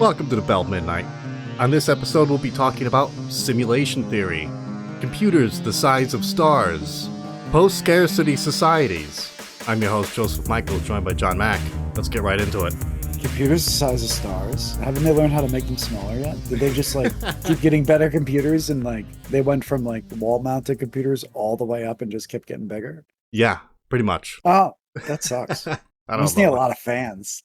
Welcome to the Bell Midnight. On this episode, we'll be talking about simulation theory, computers the size of stars, post-scarcity societies. I'm your host, Joseph Michael, joined by John Mack. Let's get right into it. Computers the size of stars? Haven't they learned how to make them smaller yet? Did they just keep getting better computers and they went from wall-mounted computers all the way up and just kept getting bigger? Yeah, pretty much. Oh, that sucks. I I don't just need a know. lot of fans.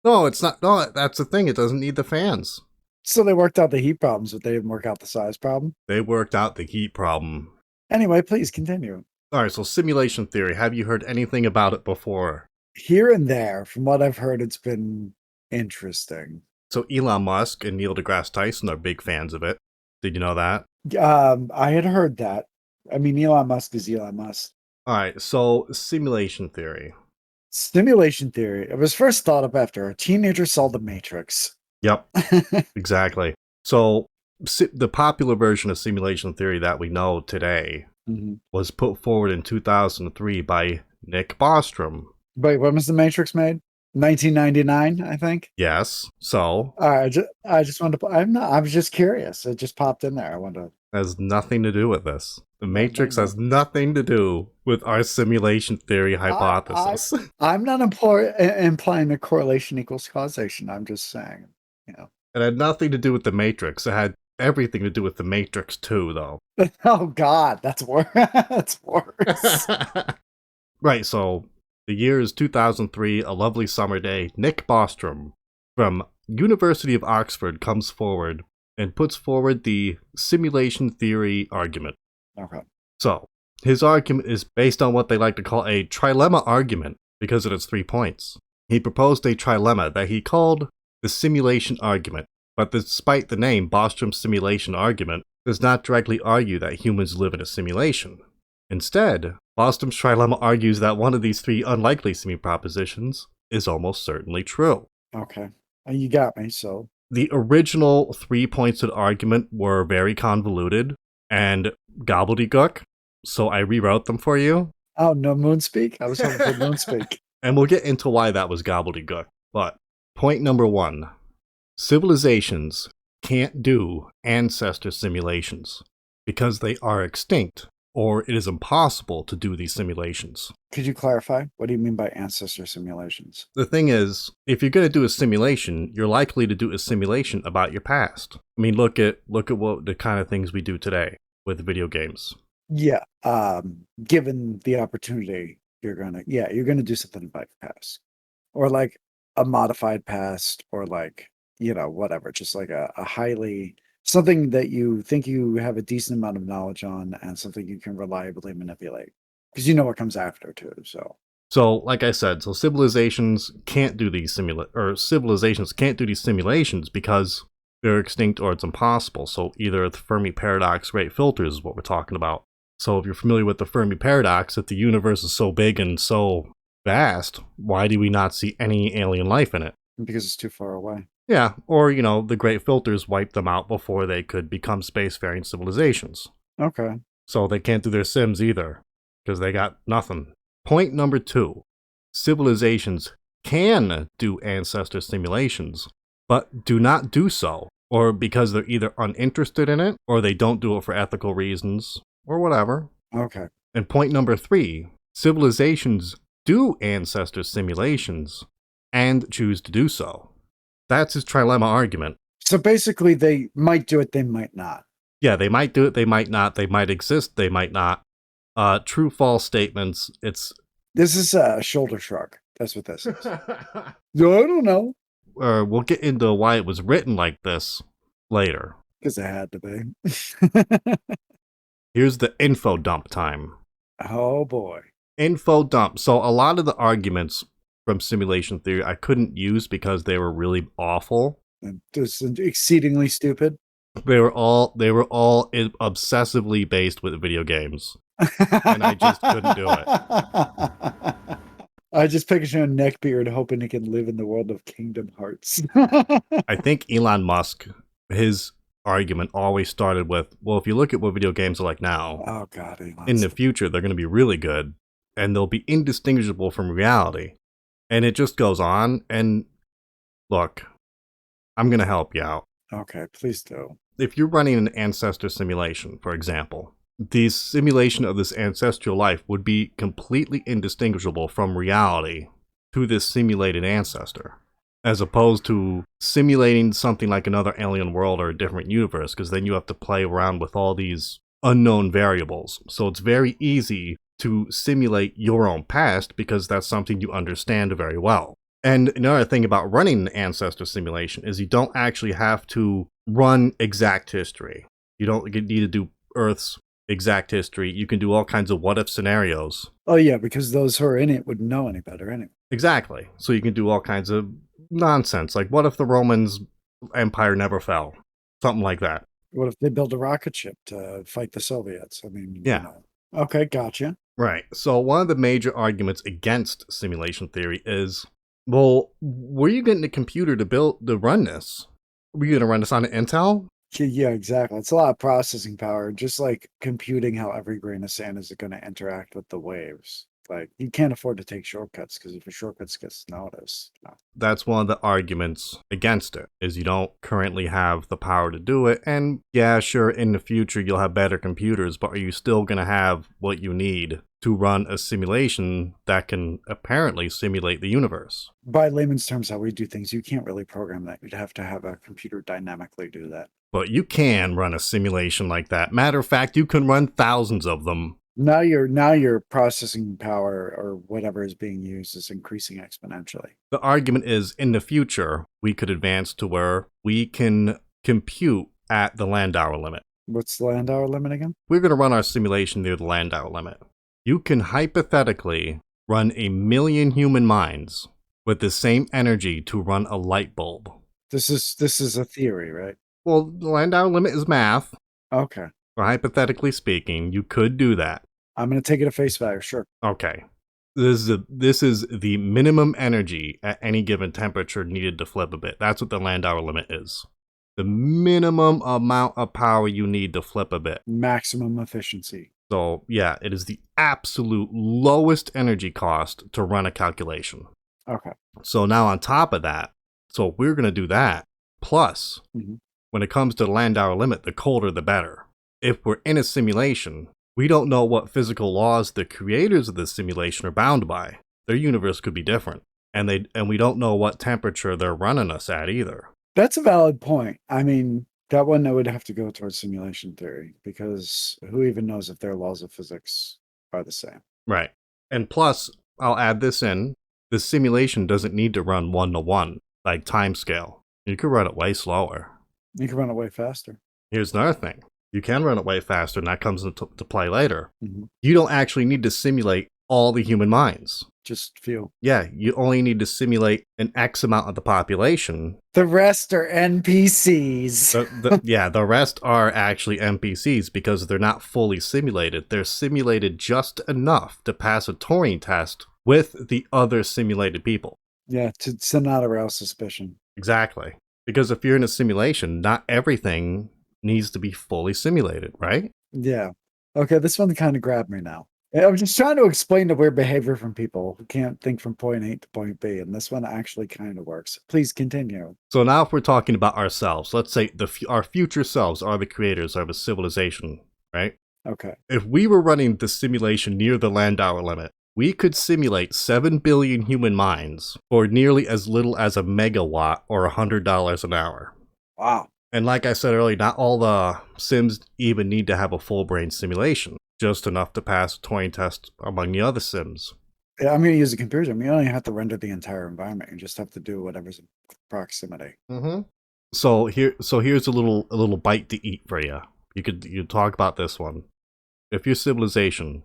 No, it's not. No, that's the thing. It doesn't need the fans. So they worked out the heat problems, but they didn't work out the size problem. They worked out the heat problem. Anyway, please continue. All right, so simulation theory. Have you heard anything about it before? Here and there, from what I've heard, it's been interesting. So Elon Musk and Neil deGrasse Tyson are big fans of it. Did you know that? I had heard that. I mean, Elon Musk is Elon Musk. All right, so simulation theory. Simulation theory. It was first thought up after a teenager saw The Matrix. Yep, exactly. So the popular version of simulation theory that we know today was put forward in 2003 by Nick Bostrom. Wait, when was The Matrix made? 1999, I think. Yes. So All right, I just wanted to. I was just curious. It just popped in there. I wanted to. has nothing to do with this. The Matrix has nothing to do with our simulation theory hypothesis. I'm not implying that correlation equals causation. I'm just saying, It had nothing to do with the Matrix. It had everything to do with the Matrix 2, though. Oh God, that's worse. That's worse. Right. So the year is 2003. A lovely summer day. Nick Bostrom from University of Oxford comes forward and puts forward the simulation theory argument. Okay. So, his argument is based on what they like to call a trilemma argument because it has 3 points. He proposed a trilemma that he called the simulation argument, but despite the name, Bostrom's simulation argument does not directly argue that humans live in a simulation. Instead, Bostrom's trilemma argues that one of these 3 unlikely semi-propositions is almost certainly true. Okay. You got me, so. The original 3 points of the argument were very convoluted and gobbledygook, so I rewrote them for you. Oh, no Moonspeak? I was hoping for Moonspeak. And we'll get into why that was gobbledygook. But point number 1, civilizations can't do ancestor simulations because they are extinct, or it is impossible to do these simulations. Could you clarify? What do you mean by ancestor simulations? The thing is, if you're going to do a simulation, you're likely to do a simulation about your past. I mean, look at what the kind of things we do today with video games. Yeah. Given the opportunity, you're gonna do something about your past, or like a modified past, or whatever. Just like a highly something that you think you have a decent amount of knowledge on, and something you can reliably manipulate because you know what comes after too. So, like I said, civilizations can't do these simulations because they're extinct or it's impossible. So either the Fermi paradox, rate filters is what we're talking about. So if you're familiar with the Fermi paradox, if the universe is so big and so vast, why do we not see any alien life in it? Because it's too far away. Yeah, or, the great filters wiped them out before they could become spacefaring civilizations. Okay. So they can't do their sims either, because they got nothing. Point number 2, civilizations can do ancestor simulations, but do not do so, or because they're either uninterested in it, or they don't do it for ethical reasons, or whatever. Okay. And point number 3, civilizations do ancestor simulations, and choose to do so. That's his trilemma argument. So basically, they might do it, they might not. Yeah, they might do it, they might not. They might exist, they might not. True, false statements. This is a shoulder shrug. That's what this is. No, I don't know. We'll get into why it was written like this later. Because it had to be. Here's the info dump time. Oh boy. Info dump. So a lot of the arguments from simulation theory I couldn't use because they were really awful. Just exceedingly stupid. They were all obsessively based with video games. And I just couldn't do it. I just picture a neckbeard hoping he can live in the world of Kingdom Hearts. I think Elon Musk, his argument always started with, well, if you look at what video games are like now, oh God, Elon. In the future, they're going to be really good, and they'll be indistinguishable from reality. And it just goes on, and look, I'm going to help you out. Okay, please do. If you're running an ancestor simulation, for example, the simulation of this ancestral life would be completely indistinguishable from reality to this simulated ancestor, as opposed to simulating something like another alien world or a different universe, because then you have to play around with all these unknown variables. So it's very easy to simulate your own past because that's something you understand very well. And another thing about running an ancestor simulation is you don't actually have to run exact history. You don't need to do Earth's exact history. You can do all kinds of what-if scenarios. Oh, yeah, because those who are in it wouldn't know any better anyway. Exactly. So you can do all kinds of nonsense. Like, what if the Romans' empire never fell? Something like that. What if they build a rocket ship to fight the Soviets? I mean, Yeah. you know. Okay, gotcha. Right. So one of the major arguments against simulation theory is, well, where are you getting a computer to run this? Were you going to run this on an Intel? Yeah, exactly. It's a lot of processing power, just like computing how every grain of sand is going to interact with the waves. Like, you can't afford to take shortcuts because if your shortcuts gets noticed, no. That's one of the arguments against it, is you don't currently have the power to do it. And yeah, sure, in the future you'll have better computers, but are you still going to have what you need to run a simulation that can apparently simulate the universe? By layman's terms, how we do things, you can't really program that. You'd have to have a computer dynamically do that. But you can run a simulation like that. Matter of fact, you can run thousands of them. Now your processing power or whatever is being used is increasing exponentially. The argument is, in the future, we could advance to where we can compute at the Landauer limit. What's the Landauer limit again? We're going to run our simulation near the Landauer limit. You can hypothetically run 1 million human minds with the same energy to run a light bulb. This is a theory, right? Well, the Landauer limit is math. Okay. But hypothetically speaking, you could do that. I'm going to take it at face value, sure. Okay. This is the minimum energy at any given temperature needed to flip a bit. That's what the Landauer limit is. The minimum amount of power you need to flip a bit. Maximum efficiency. So, yeah, it is the absolute lowest energy cost to run a calculation. Okay. So now on top of that, so we're going to do that. Plus, when it comes to the Landauer limit, the colder the better. If we're in a simulation, we don't know what physical laws the creators of this simulation are bound by. Their universe could be different. And we don't know what temperature they're running us at either. That's a valid point. I mean, that one I would have to go towards simulation theory, because who even knows if their laws of physics are the same? Right. And plus, I'll add this in, the simulation doesn't need to run 1-to-1, like timescale. You could run it way slower. You can run it way faster. Here's another thing. You can run it way faster, and that comes into play later. You don't actually need to simulate all the human minds. Just few. Yeah, you only need to simulate an X amount of the population. The rest are NPCs. The rest are actually NPCs because they're not fully simulated. They're simulated just enough to pass a Turing test with the other simulated people. Yeah, to not arouse suspicion. Exactly. Because if you're in a simulation, not everything needs to be fully simulated, right? Yeah. Okay, this one kind of grabbed me now. I'm just trying to explain the weird behavior from people who can't think from point A to point B, and this one actually kind of works. Please continue. So now if we're talking about ourselves, let's say our future selves are the creators of a civilization, right? Okay. If we were running the simulation near the Landauer limit, we could simulate 7 billion human minds for nearly as little as a megawatt or $100 an hour. Wow. And like I said earlier, not all the sims even need to have a full brain simulation, just enough to pass a Turing test among the other sims. Yeah, I'm going to use a computer. I mean, you don't even have to render the entire environment. You just have to do whatever's in proximity. So here's a little bite to eat for you. You talk about this one. If your civilization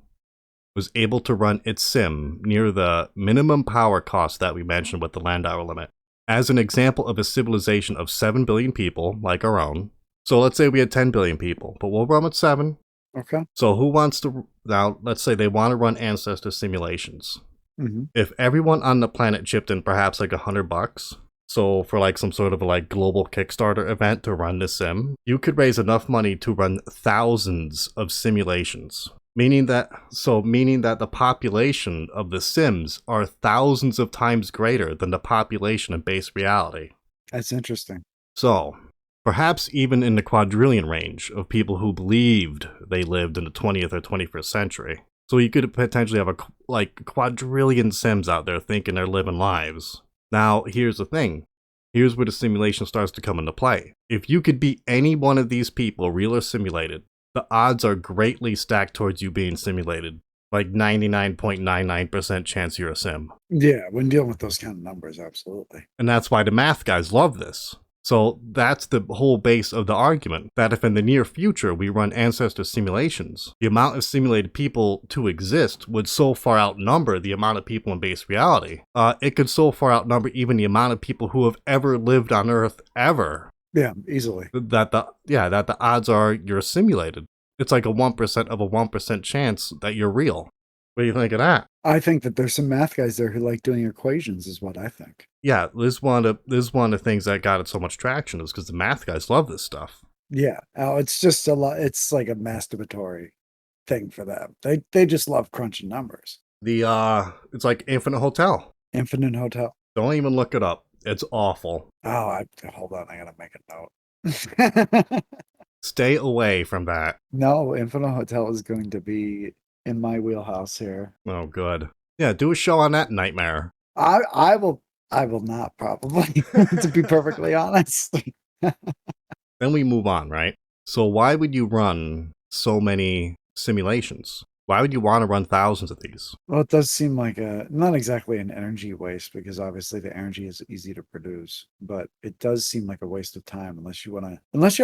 was able to run its sim near the minimum power cost that we mentioned with the Landauer limit, as an example of a civilization of 7 billion people, like our own. So let's say we had 10 billion people, but we'll run with 7. Okay. So who wants to, now let's say they want to run ancestor simulations. If everyone on the planet chipped in perhaps like $100, so for like some sort of like global Kickstarter event to run this sim, you could raise enough money to run thousands of simulations. Meaning that the population of the Sims are thousands of times greater than the population in base reality. That's interesting. So, perhaps even in the quadrillion range of people who believed they lived in the 20th or 21st century. So you could potentially have like quadrillion Sims out there thinking they're living lives. Now, here's the thing. Here's where the simulation starts to come into play. If you could be any one of these people, real or simulated, the odds are greatly stacked towards you being simulated. Like 99.99% chance you're a sim. Yeah, when dealing with those kind of numbers, absolutely. And that's why the math guys love this. So that's the whole base of the argument, that if in the near future we run ancestor simulations, the amount of simulated people to exist would so far outnumber the amount of people in base reality. It could so far outnumber even the amount of people who have ever lived on Earth ever. Yeah, easily. That the odds are you're simulated. It's like a 1% of a 1% chance that you're real. What do you think of that? I think that there's some math guys there who like doing equations, is what I think. Yeah, this is one of the things that got it so much traction is because the math guys love this stuff. Yeah. Oh, it's just a lot. It's like a masturbatory thing for them. They just love crunching numbers. It's like Infinite Hotel. Infinite Hotel. Don't even look it up. It's awful. Oh, hold on. I gotta make a note. Stay away from that. No, Infinite Hotel is going to be in my wheelhouse here. Oh, good. Yeah, do a show on that nightmare. I will not probably, to be perfectly honest. Then we move on, right? So why would you run so many simulations? Why would you want to run thousands of these? Well, it does seem like not exactly an energy waste, because obviously the energy is easy to produce, but it does seem like a waste of time unless you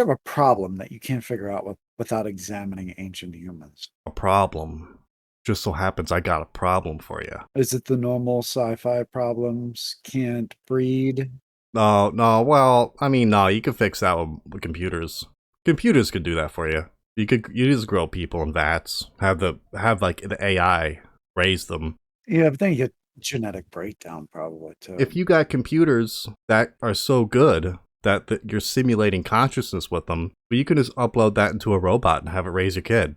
have a problem that you can't figure out without examining ancient humans. A problem. Just so happens I got a problem for you. Is it the normal sci-fi problems? Can't breed? No, well, I mean, no, you can fix that with computers. Computers could do that for you. You just grow people in vats, have like the AI raise them. Yeah, but then you get genetic breakdown probably too. If you got computers that are so good that you're simulating consciousness with them, you can just upload that into a robot and have it raise your kid.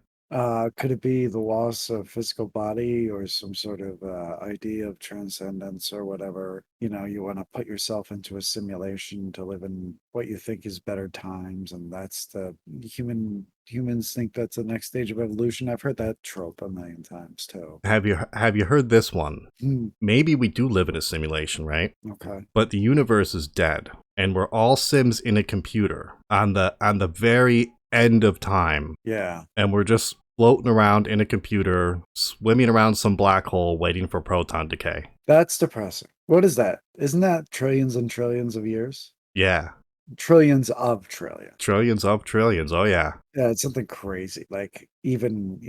Could it be the loss of physical body or some sort of idea of transcendence or whatever? You know, you want to put yourself into a simulation to live in what you think is better times, and that's the humans think that's the next stage of evolution. I've heard that trope a million times too. Have you heard this one? Hmm, Maybe we do live in a simulation, right? okay. But the universe is dead, and we're all Sims in a computer on the very end of time. Yeah. And we're just floating around in a computer, swimming around some black hole, waiting for proton decay. That's depressing. What is that? Isn't that trillions and trillions of years? Yeah. Trillions of trillions. Trillions of trillions. Oh, yeah. Yeah, it's something crazy. Like even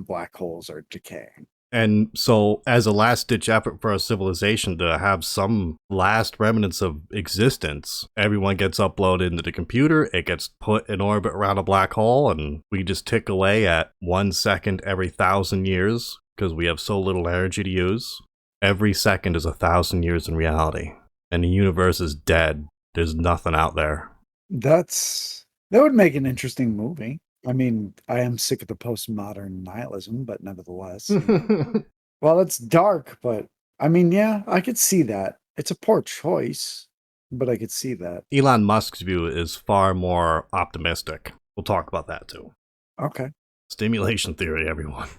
black holes are decaying. And so, as a last-ditch effort for our civilization to have some last remnants of existence, everyone gets uploaded into the computer, it gets put in orbit around a black hole, and we just tick away at 1 second every 1,000 years, because we have so little energy to use. Every second is 1,000 years in reality, and the universe is dead. There's nothing out there. That would make an interesting movie. I mean, I am sick of the postmodern nihilism, but nevertheless. Well, it's dark, but I mean, yeah, I could see that. It's a poor choice, but I could see that. Elon Musk's view is far more optimistic. We'll talk about that too. Okay. Stimulation theory, everyone.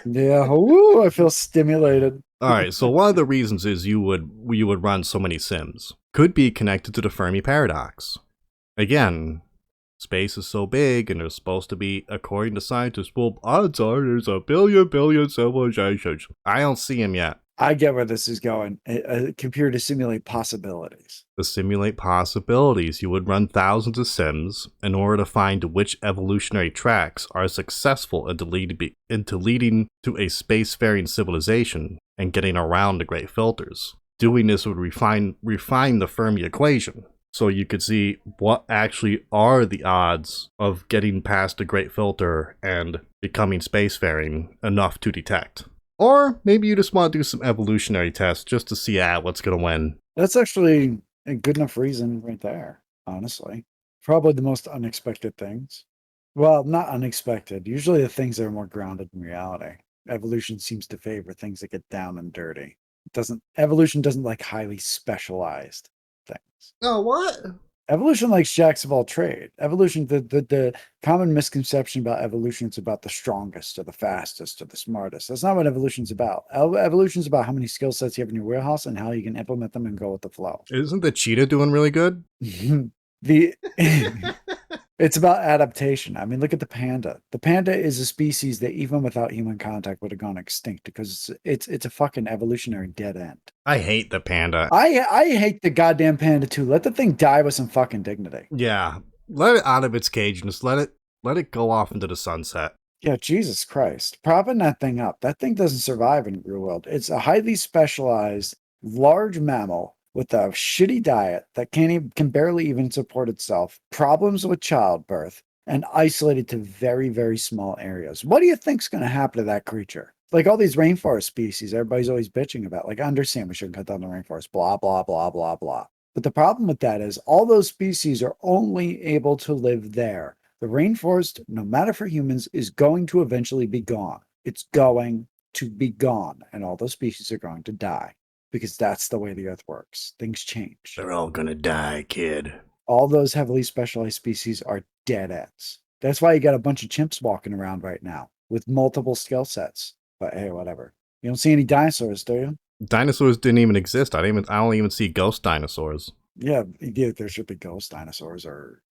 Yeah, ooh, I feel stimulated. All right, so one of the reasons is you would run so many sims could be connected to the Fermi paradox. Again, space is so big, and there's supposed to be, according to scientists, well, odds are there's a billion civilizations. I don't see them yet. I get where this is going. A computer to simulate possibilities. To simulate possibilities, you would run thousands of sims in order to find which evolutionary tracks are successful into leading to a spacefaring civilization and getting around the great filters. Doing this would refine the Fermi equation, so you could see what actually are the odds of getting past the great filter and becoming spacefaring enough to detect. Or maybe you just want to do some evolutionary tests just to see what's going to win. That's actually a good enough reason right there, honestly. Probably the most unexpected things. Well, not unexpected. Usually the things that are more grounded in reality. Evolution seems to favor things that get down and dirty. Evolution doesn't like highly specialized things. Oh, what? Evolution likes jacks of all trade. Evolution, the common misconception about evolution is about the strongest or the fastest or the smartest. That's not what evolution's about. Evolution's about how many skill sets you have in your warehouse and how you can implement them and go with the flow. Isn't the cheetah doing really good? the It's about adaptation. I mean, look at the panda. The panda is a species that even without human contact would have gone extinct because it's a fucking evolutionary dead end. I hate the panda. I hate the goddamn panda too. Let the thing die with some fucking dignity. Yeah, let it out of its cage and just let it go off into the sunset. Yeah, Jesus Christ. Propping that thing up. That thing doesn't survive in the real world. It's a highly specialized, large mammal with a shitty diet that can barely even support itself, problems with childbirth, and isolated to very, very small areas. What do you think's going to happen to that creature? Like all these rainforest species, everybody's always bitching about. Like, I understand we shouldn't cut down the rainforest, blah, blah, blah, blah, blah. But the problem with that is all those species are only able to live there. The rainforest, no matter for humans, is going to eventually be gone. It's going to be gone, and all those species are going to die because that's the way the earth works. Things change. They're all gonna die, kid. All those heavily specialized species are dead ends. That's why you got a bunch of chimps walking around right now with multiple skill sets. But hey, whatever. You don't see any dinosaurs, do you? Dinosaurs didn't even exist. I don't even see ghost dinosaurs. Yeah, there should be ghost dinosaurs or,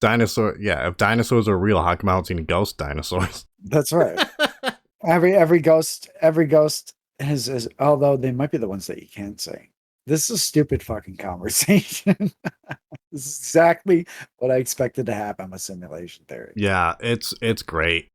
Dinosaur, yeah, if dinosaurs are real, how come I don't see any ghost dinosaurs? That's right. every ghost has, although they might be the ones that you can't see. This is a stupid fucking conversation. This is exactly what I expected to happen with simulation theory. Yeah, it's great.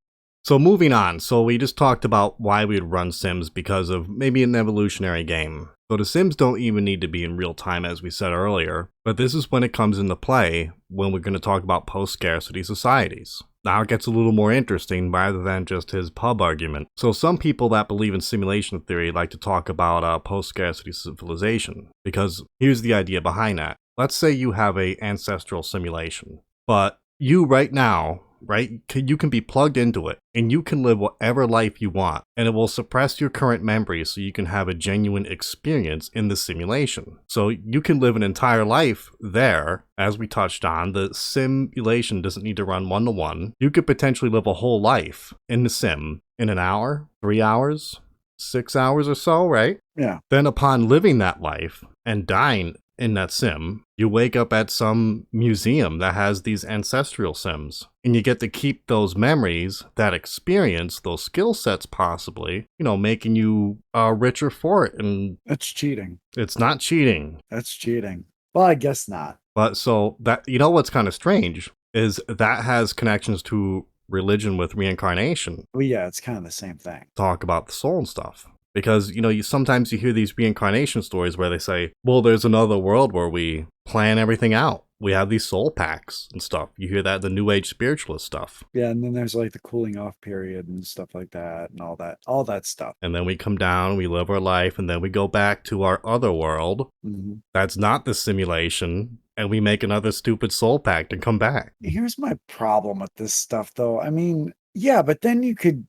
So moving on. So we just talked about why we would run Sims because of maybe an evolutionary game. So the Sims don't even need to be in real time, as we said earlier, but this is when it comes into play when we're going to talk about post-scarcity societies. Now it gets a little more interesting rather than just his pub argument. So some people that believe in simulation theory like to talk about post-scarcity civilization, because here's the idea behind that. Let's say you have a ancestral simulation, but you right now, right, you can be plugged into it and you can live whatever life you want, and it will suppress your current memories so you can have a genuine experience in the simulation. So you can live an entire life there. As we touched on, the simulation doesn't need to run 1-to-1. You could potentially live a whole life in the sim in an hour, 3 hours, 6 hours or so, right? Yeah. Then upon living that life and dying in that sim, you wake up at some museum that has these ancestral sims, and you get to keep those memories, that experience, those skill sets possibly, making you richer for it. And that's cheating. It's not cheating. That's cheating. Well, I guess not. But so that, what's kind of strange is that has connections to religion with reincarnation. Well, yeah, it's kind of the same thing. Talk about the soul and stuff. Because, sometimes you hear these reincarnation stories where they say, well, there's another world where we plan everything out. We have these soul packs and stuff. You hear that, the New Age spiritualist stuff. Yeah, and then there's like the cooling off period and stuff like that and all that stuff. And then we come down, we live our life, and then we go back to our other world. Mm-hmm. That's not the simulation. And we make another stupid soul pact and come back. Here's my problem with this stuff, though. I mean, yeah, but then you could.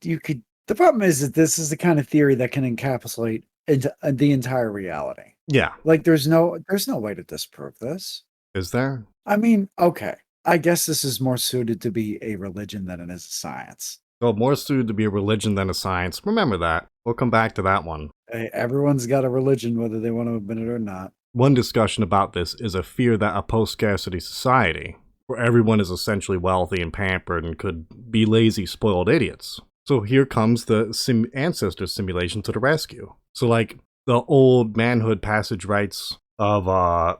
The problem is that this is the kind of theory that can encapsulate into the entire reality. Yeah. Like there's no way to disprove this. Is there? I mean, okay. I guess this is more suited to be a religion than it is a science. Well, more suited to be a religion than a science. Remember that. We'll come back to that one. Hey, everyone's got a religion, whether they want to admit it or not. One discussion about this is a fear that a post-scarcity society, where everyone is essentially wealthy and pampered and could be lazy, spoiled idiots. So here comes the ancestor simulation to the rescue. So like the old manhood passage rites of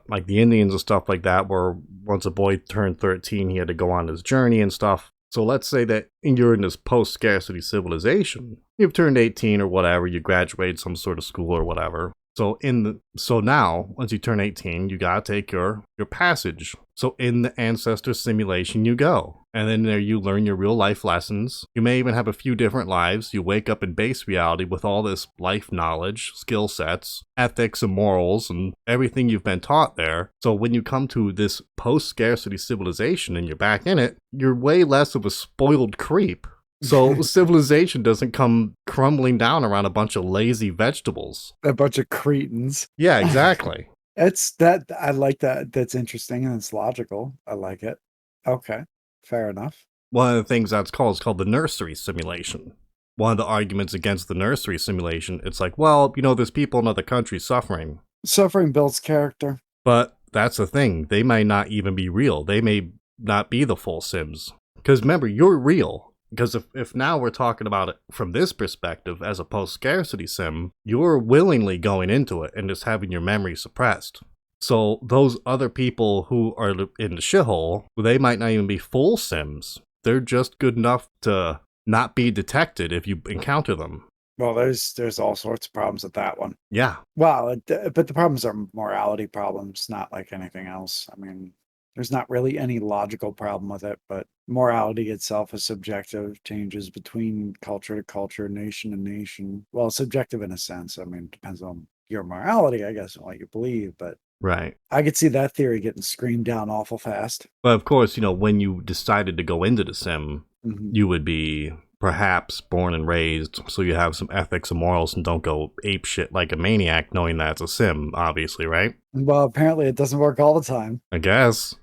like the Indians and stuff like that, where once a boy turned 13, he had to go on his journey and stuff. So let's say that you're in this post-scarcity civilization. You've turned 18 or whatever, you graduated some sort of school or whatever. So now, once you turn 18, you gotta take your passage. So in the ancestor simulation you go. And then there you learn your real life lessons. You may even have a few different lives. You wake up in base reality with all this life knowledge, skill sets, ethics and morals, and everything you've been taught there. So when you come to this post-scarcity civilization and you're back in it, you're way less of a spoiled creep. So civilization doesn't come crumbling down around a bunch of lazy vegetables. A bunch of cretins. Yeah, exactly. It's that I like that. That's interesting and it's logical. I like it. Okay, fair enough. One of the things that's called is called the nursery simulation. One of the arguments against the nursery simulation, it's like, well, there's people in other countries suffering. Suffering builds character. But that's the thing. They might not even be real. They may not be the full Sims. Because remember, you're real. Because if now we're talking about it from this perspective as a post-scarcity sim, you're willingly going into it and just having your memory suppressed. So those other people who are in the shithole, they might not even be full Sims. They're just good enough to not be detected if you encounter them. Well, there's all sorts of problems with that one. Yeah. Well, but the problems are morality problems, not like anything else. I mean, there's not really any logical problem with it, but morality itself is subjective, changes between culture to culture, nation to nation. Well, subjective in a sense. I mean, it depends on your morality, I guess, and what you believe, but Right. I could see that theory getting screamed down awful fast. But of course, when you decided to go into the sim, you would be perhaps born and raised, so you have some ethics and morals and don't go ape shit like a maniac knowing that it's a sim, obviously, right? Well, apparently it doesn't work all the time. I guess.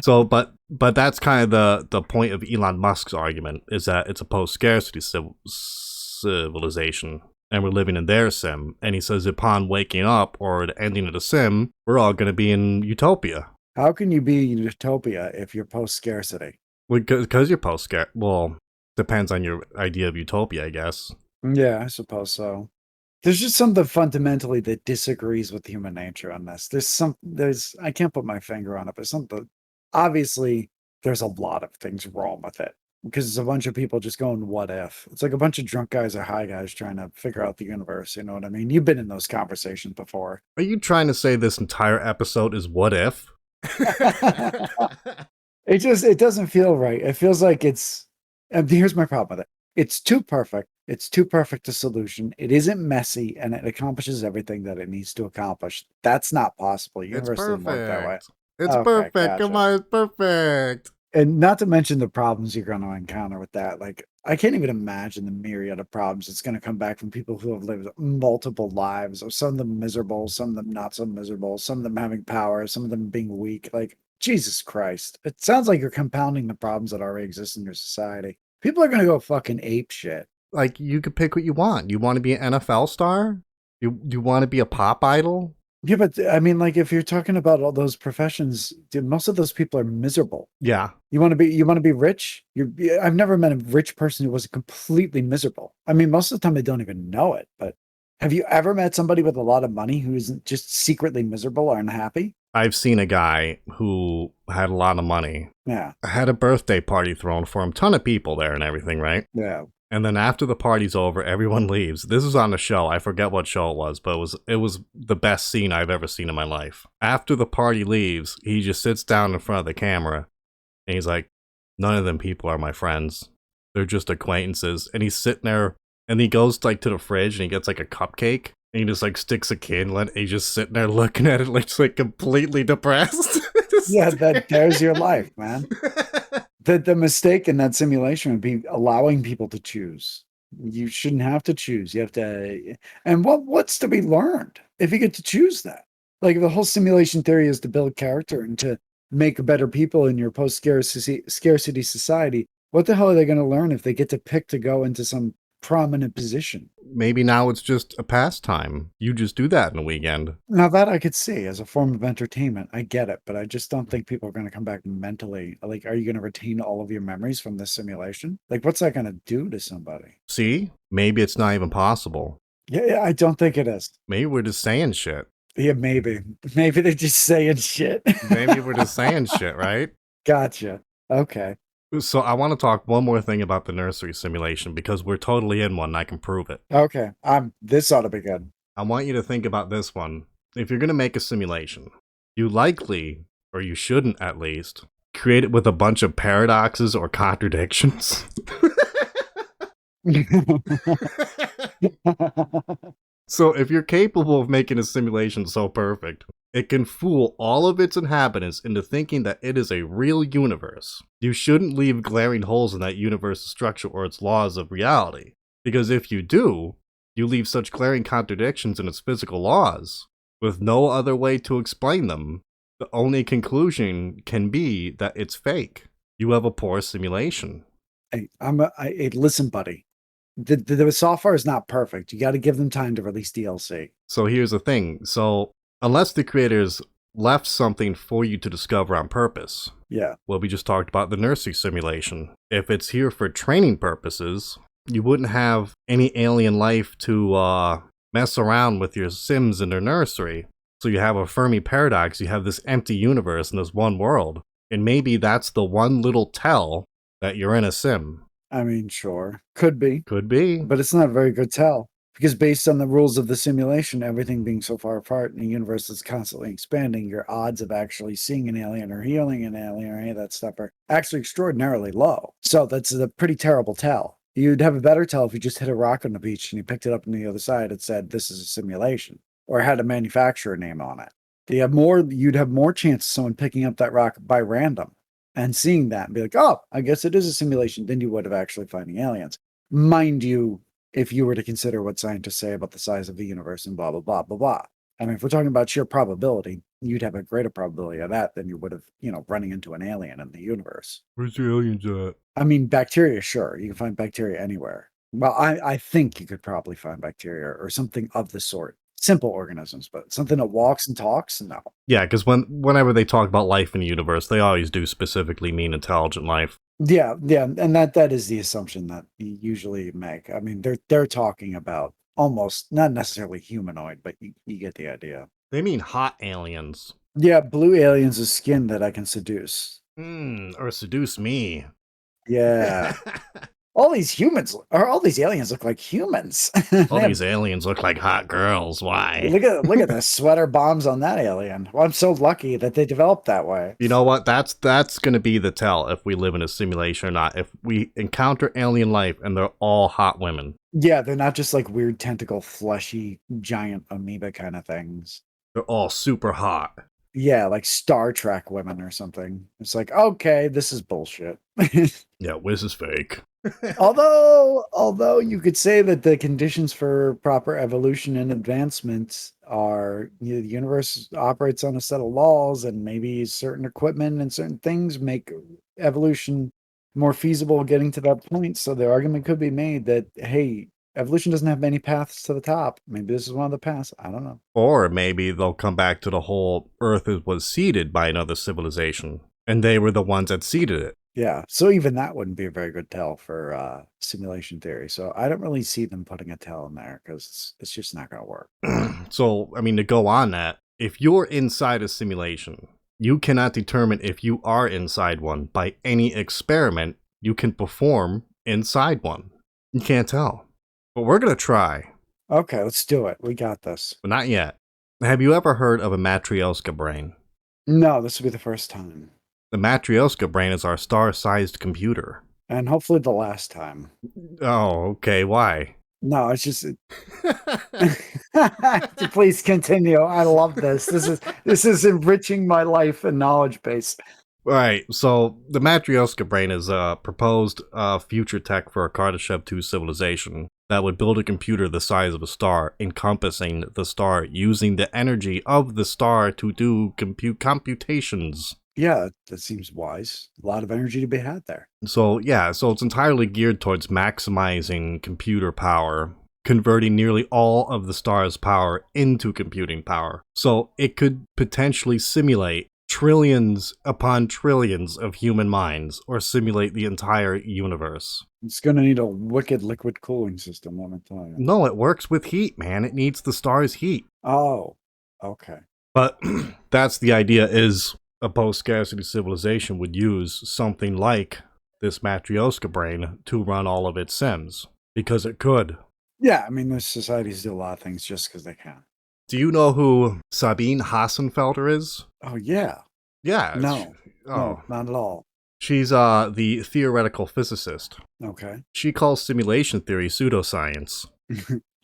So, but that's kind of the point of Elon Musk's argument, is that it's a post-scarcity civilization, and we're living in their sim. And he says upon waking up or the ending of the sim, we're all going to be in utopia. How can you be in utopia if you're post-scarcity? Because you're post-scarcity. Well, depends on your idea of utopia, I guess. Yeah, I suppose so. There's just something fundamentally that disagrees with human nature on this. I can't put my finger on it, but obviously there's a lot of things wrong with it because it's a bunch of people just going, what if? It's like a bunch of drunk guys or high guys trying to figure out the universe. You know what I mean? You've been in those conversations before. Are you trying to say this entire episode is what if? It doesn't feel right. It feels like and here's my problem with it. It's too perfect. It's too perfect a solution. It isn't messy and it accomplishes everything that it needs to accomplish. That's not possible. It's Universe doesn't work that way. perfect. It's Okay, perfect. gotcha. Come on, it's perfect. And not to mention the problems you're going to encounter with that. Like, I can't even imagine the myriad of problems that's going to come back from people who have lived multiple lives, or some of them miserable, some of them not so miserable, some of them having power, some of them being weak. Like, Jesus Christ. It sounds like you're compounding the problems that already exist in your society. People are going to go fucking ape shit. Like, you could pick what you want. You want to be an NFL star? You want to be a pop idol? Yeah, but I mean, like, if you're talking about all those professions, dude, most of those people are miserable. Yeah. You want to be rich? I've never met a rich person who was completely miserable. I mean, most of the time they don't even know it. But have you ever met somebody with a lot of money who isn't just secretly miserable or unhappy? I've seen a guy who had a lot of money. Yeah. Had a birthday party thrown for him. Ton of people there and everything, right? Yeah. And then after the party's over, everyone leaves. This was on the show. I forget what show it was, but it was the best scene I've ever seen in my life. After the party leaves, he just sits down in front of the camera, and he's like, none of them people are my friends. They're just acquaintances. And he's sitting there, and he goes like to the fridge, and he gets like a cupcake, and he just like sticks a candle in, and he's just sitting there looking at it like completely depressed. Yeah, there's your life, man. The mistake in that simulation would be allowing people to choose. You shouldn't have to choose. You have to, and what's to be learned if you get to choose that? Like, if the whole simulation theory is to build character and to make better people in your post-scarcity society. What the hell are they going to learn if they get to pick to go into some prominent position? Maybe now it's just a pastime. You just do that in a weekend. Now that I could see as a form of entertainment, I get it, but I just don't think people are going to come back mentally. Like, are you going to retain all of your memories from this simulation? Like, what's that going to do to somebody? See? Maybe it's not even possible. Yeah, I don't think it is. Maybe we're just saying shit. Yeah, maybe. Maybe they're just saying shit. Maybe we're just saying shit, right? Gotcha. Okay. So I want to talk one more thing about the nursery simulation because we're totally in one and I can prove it. Okay. This ought to be good. I want you to think about this one. If you're going to make a simulation, you likely, or you shouldn't at least, create it with a bunch of paradoxes or contradictions. So if you're capable of making a simulation so perfect, it can fool all of its inhabitants into thinking that it is a real universe. You shouldn't leave glaring holes in that universe's structure or its laws of reality. Because if you do, you leave such glaring contradictions in its physical laws, with no other way to explain them, the only conclusion can be that it's fake. You have a poor simulation. Hey, listen, buddy. The software is not perfect. You got to give them time to release DLC. So here's the thing. So unless the creators left something for you to discover on purpose, Yeah. well, we just talked about the nursery simulation. If it's here for training purposes, you wouldn't have any alien life to mess around with your Sims in their nursery. So you have a Fermi paradox. You have this empty universe and this one world. And maybe that's the one little tell that you're in a sim. I mean, sure. Could be. Could be. But it's not a very good tell. Because based on the rules of the simulation, everything being so far apart and the universe is constantly expanding, your odds of actually seeing an alien or healing an alien or any of that stuff are actually extraordinarily low. So that's a pretty terrible tell. You'd have a better tell if you just hit a rock on the beach and you picked it up on the other side and said, this is a simulation, or had a manufacturer name on it. You'd have more chance of someone picking up that rock by random and seeing that and be like, oh, I guess it is a simulation, than you would have actually finding aliens. Mind you, if you were to consider what scientists say about the size of the universe and blah, blah, blah, blah, blah. I mean, if we're talking about sheer probability, you'd have a greater probability of that than you would of, running into an alien in the universe. Where's the aliens at? I mean, bacteria, sure. You can find bacteria anywhere. Well, I think you could probably find bacteria or something of the sort. Simple organisms, but something that walks and talks? No. Yeah, because whenever they talk about life in the universe, they always do specifically mean intelligent life. Yeah, and that is the assumption that you usually make. I mean, they're talking about almost not necessarily humanoid, but you get the idea. They mean hot aliens. Yeah, blue aliens with skin that I can seduce. Or seduce me. Yeah. All these aliens look like humans. All these aliens look like hot girls. Why? Look at the sweater bombs on that alien. Well, I'm so lucky that they developed that way. You know what? That's going to be the tell if we live in a simulation or not. If we encounter alien life and they're all hot women. Yeah, they're not just like weird tentacle, fleshy, giant amoeba kind of things. They're all super hot. Yeah, like Star Trek women or something. It's like, okay, this is bullshit. Yeah, this is fake. although you could say that the conditions for proper evolution and advancement are, the universe operates on a set of laws, and maybe certain equipment and certain things make evolution more feasible getting to that point. So the argument could be made that, hey, evolution doesn't have many paths to the top. Maybe this is one of the paths. I don't know. Or maybe they'll come back to the whole Earth was seeded by another civilization, and they were the ones that seeded it. Yeah, so even that wouldn't be a very good tell for simulation theory. So I don't really see them putting a tell in there because it's just not going to work. So, I mean, to go on that, if you're inside a simulation, you cannot determine if you are inside one by any experiment you can perform inside one. You can't tell. But we're going to try. Okay, let's do it. We got this. But not yet. Have you ever heard of a Matryoshka brain? No, this will be the first time. The Matryoshka brain is our star-sized computer. And hopefully the last time. Oh, okay. Why? No, it's just... Please continue. I love this. This is enriching my life and knowledge base. Right, so the Matryoshka brain is a proposed future tech for a Kardashev 2 civilization that would build a computer the size of a star, encompassing the star, using the energy of the star to do computations. Yeah, that seems wise. A lot of energy to be had there. So it's entirely geared towards maximizing computer power, converting nearly all of the star's power into computing power. So it could potentially simulate trillions upon trillions of human minds, or simulate the entire universe. It's going to need a wicked liquid cooling system, let me tell you. No, it works with heat, man. It needs the star's heat. Oh, okay. But that's the idea, is a post-scarcity civilization would use something like this Matryoshka brain to run all of its sims, because it could. Yeah, I mean, those societies do a lot of things just because they can. Do you know who Sabine Hassenfelder is? Oh, yeah. Yeah. No, not at all. She's the theoretical physicist. Okay. She calls simulation theory pseudoscience.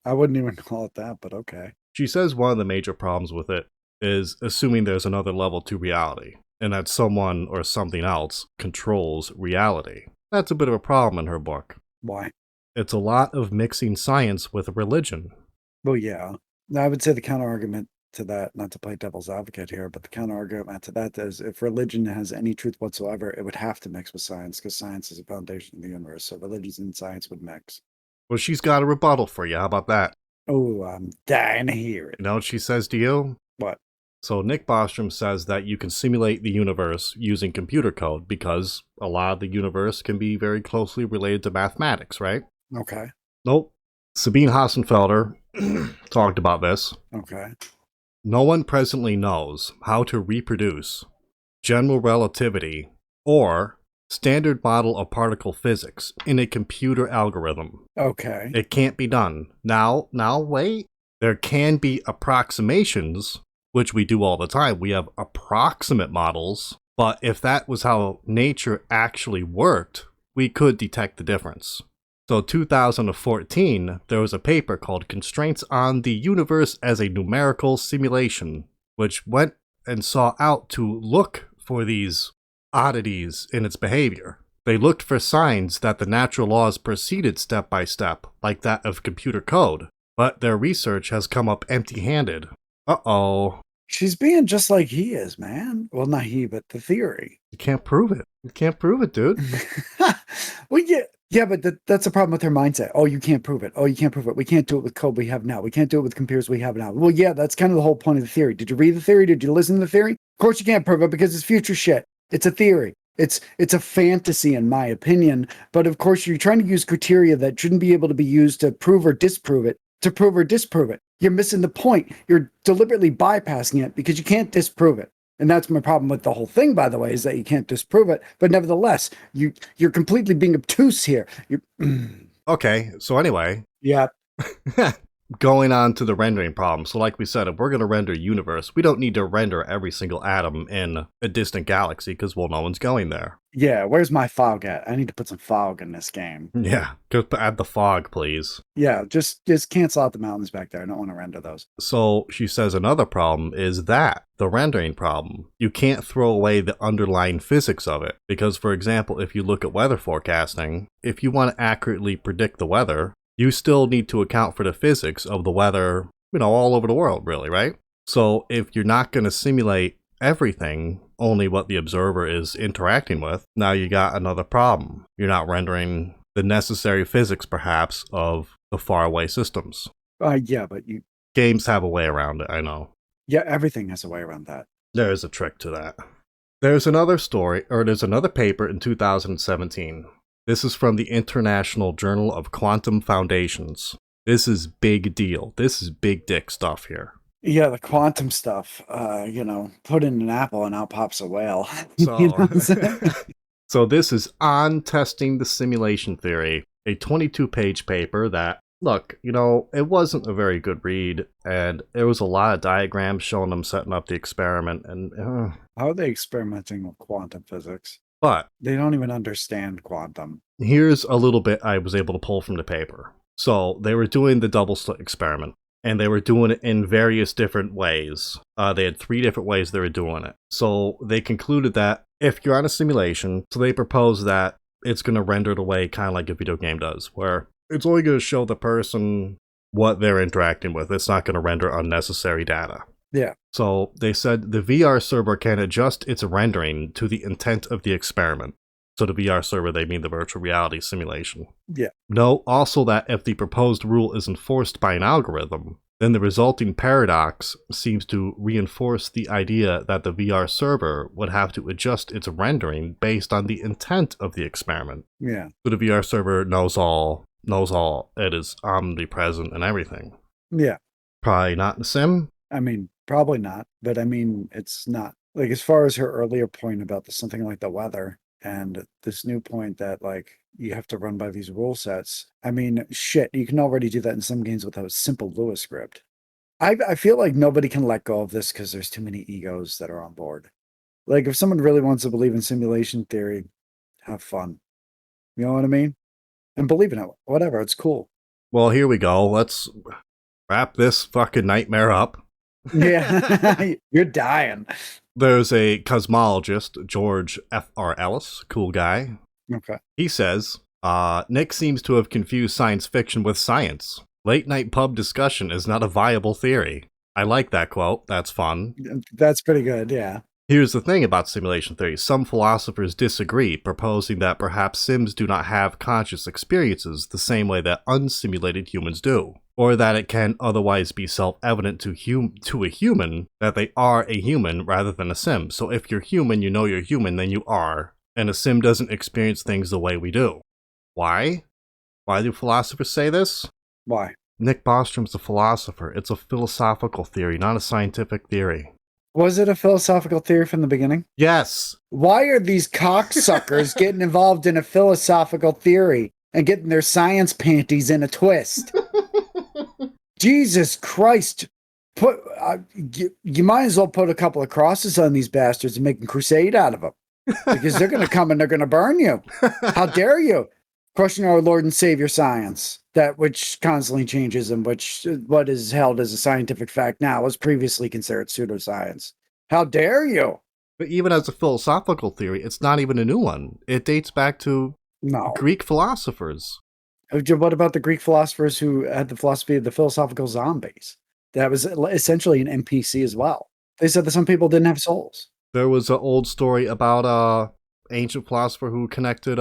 I wouldn't even call it that, but okay. She says one of the major problems with it is assuming there's another level to reality, and that someone or something else controls reality. That's a bit of a problem in her book. Why? It's a lot of mixing science with religion. Well, yeah. I would say the counter argument to that, not to play devil's advocate here, but the counter argument to that is if religion has any truth whatsoever, it would have to mix with science because science is the foundation of the universe. So religions and science would mix. Well, she's got a rebuttal for you. How about that? Oh, I'm dying to hear it. You know what she says to you? What? So Nick Bostrom says that you can simulate the universe using computer code because a lot of the universe can be very closely related to mathematics, right? Okay. Nope. Sabine Hassenfelder talked about this. Okay. No one presently knows how to reproduce general relativity or standard model of particle physics in a computer algorithm. Okay. It can't be done. Now wait. There can be approximations, which we do all the time. We have approximate models, but if that was how nature actually worked, we could detect the difference. So 2014, there was a paper called Constraints on the Universe as a Numerical Simulation, which went and sought out to look for these oddities in its behavior. They looked for signs that the natural laws proceeded step by step, like that of computer code, but their research has come up empty-handed. Uh-oh. She's being just like he is, man. Well, not he, but the theory. You can't prove it. You can't prove it, dude. Well, yeah, but that's a problem with her mindset. Oh, you can't prove it. Oh, you can't prove it. We can't do it with code we have now. We can't do it with computers we have now. Well, yeah, that's kind of the whole point of the theory. Did you read the theory? Did you listen to the theory? Of course you can't prove it because it's future shit. It's a theory. It's a fantasy, in my opinion. But of course, you're trying to use criteria that shouldn't be able to be used to prove or disprove it, to prove or disprove it. You're missing the point. You're deliberately bypassing it because you can't disprove it. And that's my problem with the whole thing, by the way, is that you can't disprove it. But nevertheless, you're completely being obtuse here. Okay, so anyway. Yeah. Going on to the rendering problem. So like we said, if we're going to render a universe, we don't need to render every single atom in a distant galaxy because, well, no one's going there. Yeah, where's my fog at? I need to put some fog in this game. Yeah, just add the fog, please. Yeah, just cancel out the mountains back there. I don't want to render those. So she says another problem is that, the rendering problem. You can't throw away the underlying physics of it. Because, for example, if you look at weather forecasting, if you want to accurately predict the weather, you still need to account for the physics of the weather, all over the world, really, right? So if you're not going to simulate everything, only what the observer is interacting with, now you got another problem. You're not rendering the necessary physics, perhaps, of the faraway systems. Yeah, but Games have a way around it, I know. Yeah, everything has a way around that. There is a trick to that. There's another paper in 2017. This is from the International Journal of Quantum Foundations. This is big deal. This is big dick stuff here. Yeah, the quantum stuff, put in an apple and out pops a whale. So, so this is on testing the simulation theory, a 22-page paper that, look, it wasn't a very good read, and there was a lot of diagrams showing them setting up the experiment, and How are they experimenting with quantum physics? But they don't even understand quantum. Here's a little bit I was able to pull from the paper. So they were doing the double slit experiment, and they were doing it in various different ways. They had 3 different ways they were doing it. So they concluded that if you're on a simulation, so they proposed that it's going to render the way kind of like a video game does, where it's only going to show the person what they're interacting with. It's not going to render unnecessary data. Yeah. So they said the VR server can adjust its rendering to the intent of the experiment. So the VR server, they mean the virtual reality simulation. Yeah. Note also that if the proposed rule is enforced by an algorithm, then the resulting paradox seems to reinforce the idea that the VR server would have to adjust its rendering based on the intent of the experiment. Yeah. So the VR server knows all, it is omnipresent and everything. Yeah. Probably not in the sim. I mean, probably not, but it's not. Like, as far as her earlier point about something like the weather, and this new point that, you have to run by these rule sets. I mean, shit, you can already do that in some games with a simple Lua script. I feel like nobody can let go of this because there's too many egos that are on board. Like, if someone really wants to believe in simulation theory, have fun. You know what I mean? And believe in it. Whatever, it's cool. Well, here we go. Let's wrap this fucking nightmare up. Yeah, you're dying. There's a cosmologist, George F.R. Ellis, cool guy. Okay. He says, Nick seems to have confused science fiction with science. Late night pub discussion is not a viable theory. I like that quote. That's fun. That's pretty good, yeah. Here's the thing about simulation theory. Some philosophers disagree, proposing that perhaps sims do not have conscious experiences the same way that unsimulated humans do, or that it can otherwise be self-evident to a human that they are a human rather than a sim. So if you're human, you know you're human, then you are, and a sim doesn't experience things the way we do. Why? Why do philosophers say this? Why? Nick Bostrom's a philosopher. It's a philosophical theory, not a scientific theory. Was it a philosophical theory from the beginning? Yes. Why are these cocksuckers getting involved in a philosophical theory and getting their science panties in a twist? Jesus Christ. You might as well put a couple of crosses on these bastards and make a crusade out of them. Because they're going to come and they're going to burn you. How dare you? Question our Lord and Savior science, that which constantly changes and which what is held as a scientific fact now was previously considered pseudoscience. How dare you? But even as a philosophical theory, it's not even a new one. It dates back to Greek philosophers. What about the Greek philosophers who had the philosophy of the philosophical zombies? That was essentially an NPC as well. They said that some people didn't have souls. There was an old story about an ancient philosopher who connected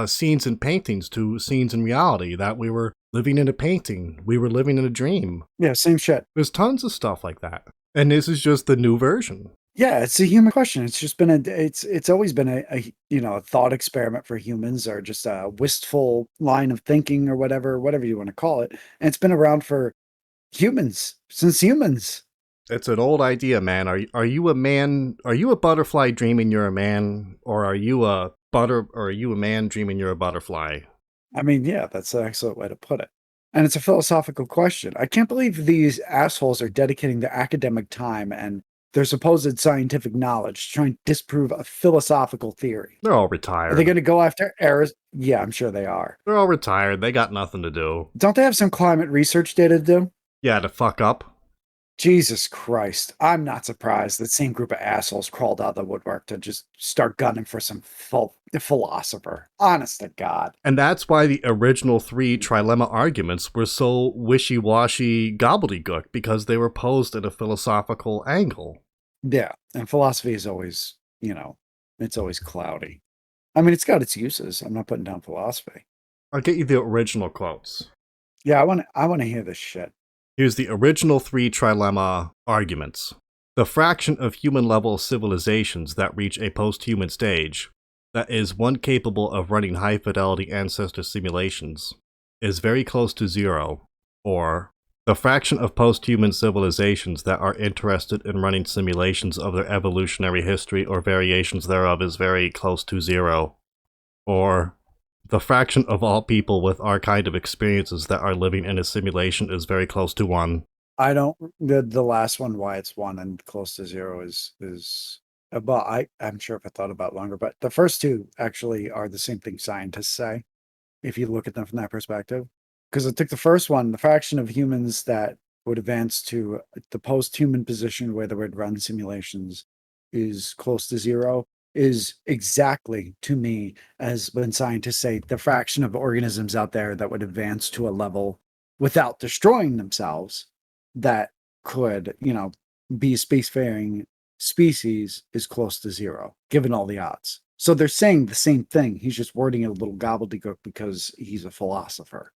scenes in paintings to scenes in reality, that we were living in a painting. We were living in a dream. Yeah, same shit. There's tons of stuff like that. And this is just the new version. Yeah, it's a human question. It's just been it's always been a thought experiment for humans, or just a wistful line of thinking, or whatever you want to call it. And it's been around for humans, since humans. It's an old idea, man. Are you a man? Are you a butterfly dreaming you're a man, or are you a man dreaming you're a butterfly? I mean, yeah, that's an excellent way to put it. And it's a philosophical question. I can't believe these assholes are dedicating their academic time and their supposed scientific knowledge to try and disprove a philosophical theory. They're all retired. Are they going to go after errors? Yeah, I'm sure they are. They're all retired. They got nothing to do. Don't they have some climate research data to do? Yeah, to fuck up. Jesus Christ. I'm not surprised that same group of assholes crawled out of the woodwork to just start gunning for some philosopher. Honest to God. And that's why the original 3 trilemma arguments were so wishy-washy gobbledygook, because they were posed at a philosophical angle. Yeah, and philosophy is always, it's always cloudy. I mean, it's got its uses. I'm not putting down philosophy. I'll get you the original quotes. Yeah, I want to hear this shit. Here's the original 3 trilemma arguments. The fraction of human-level civilizations that reach a post-human stage, that is one capable of running high-fidelity ancestor simulations, is very close to 0, or the fraction of post-human civilizations that are interested in running simulations of their evolutionary history or variations thereof is very close to 0, or the fraction of all people with our kind of experiences that are living in a simulation is very close to 1. I don't, the last one, why it's 1 and close to 0 is well, I'm sure if I thought about it longer, but the first 2 actually are the same thing scientists say, if you look at them from that perspective. Because it took the first one, the fraction of humans that would advance to the post-human position where they would run simulations is close to 0, is exactly, to me, as when scientists say the fraction of organisms out there that would advance to a level without destroying themselves that could, be a spacefaring species is close to 0, given all the odds. So they're saying the same thing. He's just wording it a little gobbledygook because he's a philosopher.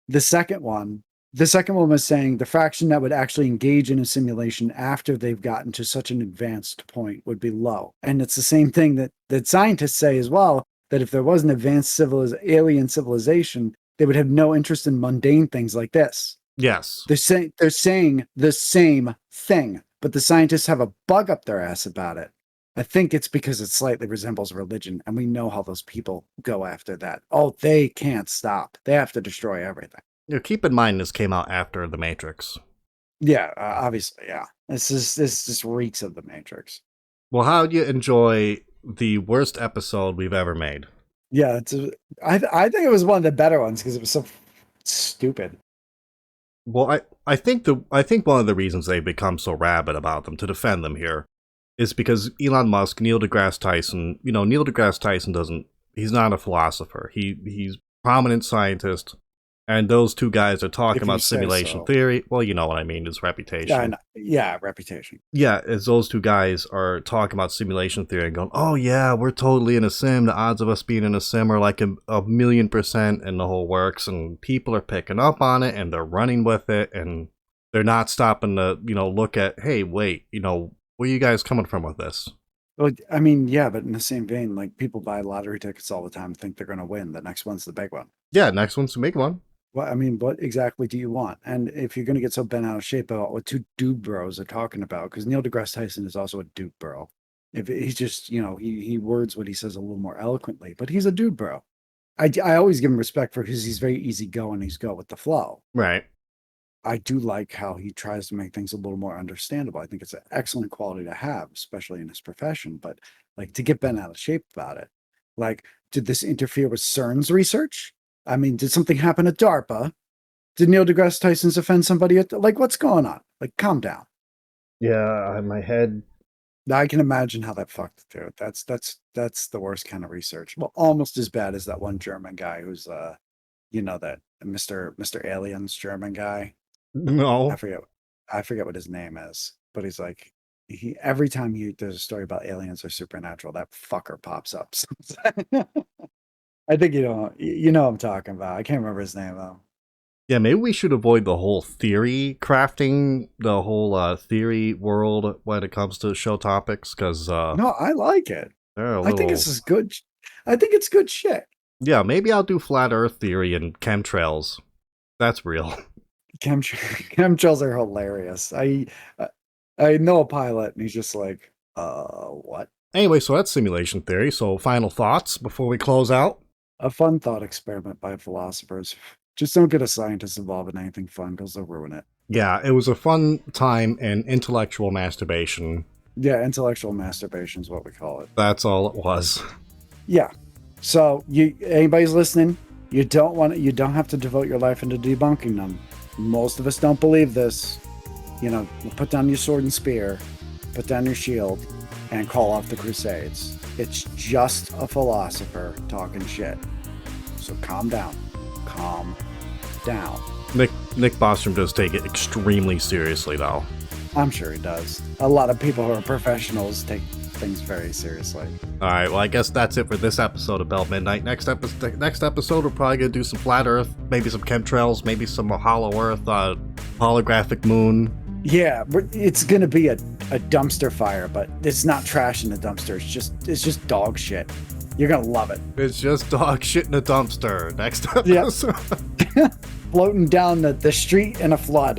The second one was saying the fraction that would actually engage in a simulation after they've gotten to such an advanced point would be low. And it's the same thing that scientists say as well, that if there was an advanced alien civilization, they would have no interest in mundane things like this. Yes. They're saying the same thing, but the scientists have a bug up their ass about it. I think it's because it slightly resembles religion, and we know how those people go after that. Oh, they can't stop. They have to destroy everything. Keep in mind this came out after The Matrix. Yeah, obviously, yeah. This just reeks of The Matrix. Well, how'd you enjoy the worst episode we've ever made? Yeah, I think it was one of the better ones because it was so stupid. Well, I think one of the reasons they've become so rabid about them, to defend them here, is because Elon Musk, Neil deGrasse Tyson, Neil deGrasse Tyson he's not a philosopher. He's a prominent scientist. And those two guys are talking If you about say simulation so. theory. Well, you know what I mean, his reputation. Yeah, yeah, reputation. Yeah, as those two guys are talking about simulation theory and going, oh yeah, we're totally in a sim. The odds of us being in a sim are like a 1,000,000% and the whole works. And people are picking up on it and they're running with it. And they're not stopping to, look at, hey, wait, where are you guys coming from with this? Well, I mean, yeah, but in the same vein, like people buy lottery tickets all the time, think they're going to win. The next one's the big one. Yeah, next one's to make one. Well, I mean, what exactly do you want? And if you're going to get so bent out of shape about what two dude bros are talking about, because Neil deGrasse Tyson is also a dude bro. If he's just, he words what he says a little more eloquently, but he's a dude bro. I always give him respect for because he's very easygoing. He's go with the flow. Right. I do like how he tries to make things a little more understandable. I think it's an excellent quality to have, especially in his profession. But like to get bent out of shape about it, like, did this interfere with CERN's research? I mean, did something happen at DARPA? Did Neil deGrasse Tyson's offend somebody at like what's going on? Like, calm down. Yeah, in my head. I can imagine how that fucked the dude. That's the worst kind of research. Well, almost as bad as that one German guy who's that Mr. Aliens German guy. No. I forget what his name is, but he's like every time there's a story about aliens or supernatural, that fucker pops up. I think you know what I'm talking about. I can't remember his name though. Yeah, maybe we should avoid the whole theory crafting, the whole theory world when it comes to show topics, because no, I like it. I think this is good. I think it's good shit. Yeah, maybe I'll do flat Earth theory and chemtrails. That's real. Chemtrails are hilarious. I know a pilot, and he's just like, what? Anyway, so that's simulation theory. So final thoughts before we close out? A fun thought experiment by philosophers. Just don't get a scientist involved in anything fun because they'll ruin it. Yeah, it was a fun time and intellectual masturbation. Yeah, intellectual masturbation is what we call it. That's all it was. Yeah. So anybody's listening, you don't have to devote your life into debunking them. Most of us don't believe this. Put down your sword and spear, put down your shield, and call off the Crusades. It's just a philosopher talking shit. So calm down. Calm down. Nick Bostrom does take it extremely seriously, though. I'm sure he does. A lot of people who are professionals take things very seriously. All right, well, I guess that's it for this episode of Bell Midnight. Next episode, we're probably going to do some flat Earth, maybe some chemtrails, maybe some hollow Earth, holographic moon. Yeah, it's going to be a dumpster fire, but it's not trash in the dumpster. It's just dog shit. You're going to love it. It's just dog shit in a dumpster. Next episode. Yep. Floating down the street in a flood.